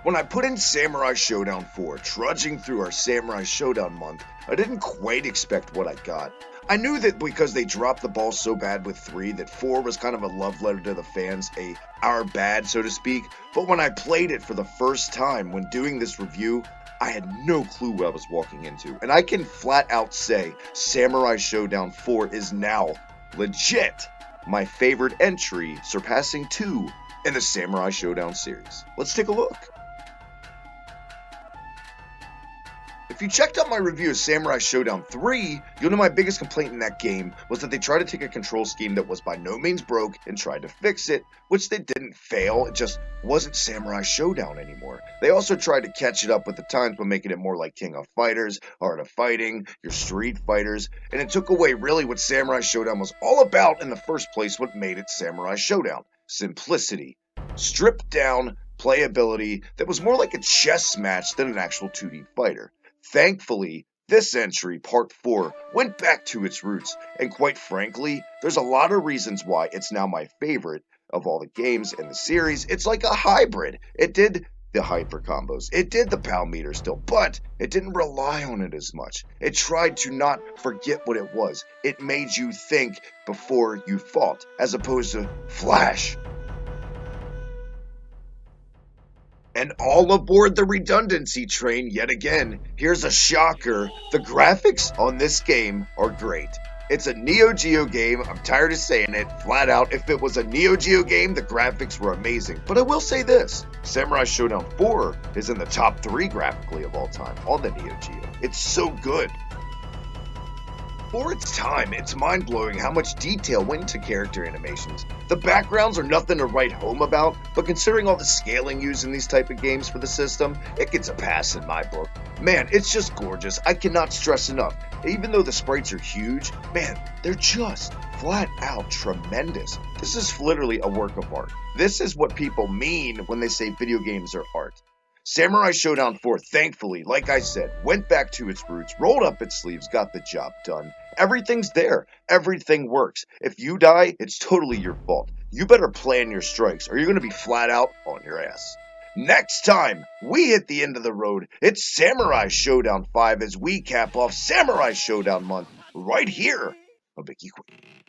When I put in Samurai Shodown 4, trudging through our Samurai Shodown month, I didn't quite expect what I got. I knew that because they dropped the ball so bad with 3, that 4 was kind of a love letter to the fans, our bad, so to speak, but when I played it for the first time when doing this review, I had no clue what I was walking into, and I can flat out say Samurai Shodown 4 is now, legit, my favorite entry, surpassing 2 in the Samurai Shodown series. Let's take a look. If you checked out my review of Samurai Shodown 3, you'll know my biggest complaint in that game was that they tried to take a control scheme that was by no means broke and tried to fix it, which they didn't fail, it just wasn't Samurai Shodown anymore. They also tried to catch it up with the times by making it more like King of Fighters, Art of Fighting, your Street Fighters, and it took away really what Samurai Shodown was all about in the first place, what made it Samurai Shodown: simplicity. Stripped down playability that was more like a chess match than an actual 2D fighter. Thankfully, this entry, Part 4, went back to its roots, and quite frankly, there's a lot of reasons why it's now my favorite of all the games in the series. It's like a hybrid. It did the hyper combos, it did the PAL meter still, but it didn't rely on it as much. It tried to not forget what it was. It made you think before you fought, as opposed to flash. And all aboard the redundancy train yet again. Here's a shocker. The graphics on this game are great. It's a Neo Geo game. I'm tired of saying it flat out. If it was a Neo Geo game, the graphics were amazing. But I will say this. Samurai Shodown 4 is in the top 3 graphically of all time on the Neo Geo. It's so good. For its time, it's mind-blowing how much detail went into character animations. The backgrounds are nothing to write home about, but considering all the scaling used in these type of games for the system, it gets a pass in my book. Man, it's just gorgeous. I cannot stress enough. Even though the sprites are huge, man, they're just flat out tremendous. This is literally a work of art. This is what people mean when they say video games are art. Samurai Shodown 4, thankfully, like I said, went back to its roots, rolled up its sleeves, got the job done. Everything's there. Everything works. If you die, it's totally your fault. You better plan your strikes, or you're going to be flat out on your ass. Next time we hit the end of the road, it's Samurai Shodown 5 as we cap off Samurai Shodown month right here on HIBIKI QUICKIE.